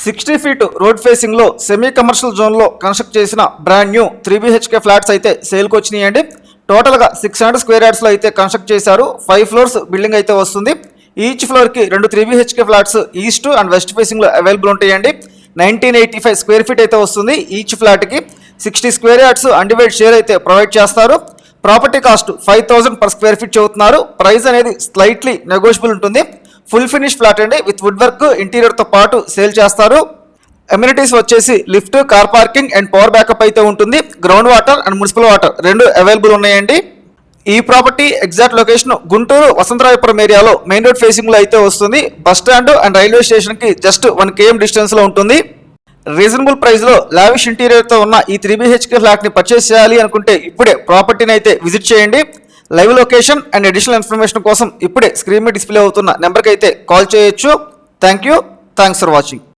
60 feet road facing లో semi commercial zone లో construct చేసిన బ్రాండ్ న్యూ 3 BHK ఫ్లాట్స్ అయితే సేల్ కు వచ్చినాయండి. టోటల్ గా 600 స్క్వేర్ యార్డ్స్ లో అయితే కన్స్ట్రక్ట్ చేశారు. 5 ఫ్లోర్స్ బిల్డింగ్ అయితే వస్తుంది. ఈచ్ ఫ్లోర్ కి 2 3 BHK flats east and west facing లో అవైలబుల్ ఉంటాయండి. 1985 స్క్వేర్ ఫీట్ అయితే వస్తుంది. ఈచ్ ఫ్లాట్ కి 60 స్క్వేర్ యార్డ్స్ అన్డివైడ్ షేర్ అయితే ప్రొవైడ్ చేస్తారు. Property cost 5000 per square feet చెబుతున్నారు. ప్రైస్ అనేది స్లైట్లీ నెగోషియబుల్ ఉంటుంది. ఫుల్ ఫినిష్ ఫ్లాట్ అండి, విత్ వుడ్ వర్క్ ఇంటీరియర్ తో పాటు సేల్ చేస్తారు. అమ్యూనిటీస్ వచ్చేసి lift, car parking and power backup అయితే ఉంటుంది. Ground water and municipal water రెండు అవైలబుల్ ఉన్నాయండి. ఈ property exact location Guntur Vasantharayapuram ఏరియాలో మెయిన్ రోడ్ ఫేసింగ్ లో అయితే వస్తుంది. Bus stand and railway station కి జస్ట్ 1 km డిస్టెన్స్ లో ఉంటుంది. రీజనబుల్ ప్రైస్ లో లావిష్ ఇంటీరియర్ తో ఉన్న ఈ 3 BHK ఫ్లాట్ ని పర్చేస్ చేయాలి అనుకుంటే ఇప్పుడే ప్రాపర్టీని అయితే విజిట్ చేయండి. Live location and additional information కోసం ఇప్పుడే స్క్రీన్ మీద డిస్ప్లే అవుతున్న నెంబర్కి అయితే కాల్ చేయొచ్చు. Thanks for watching.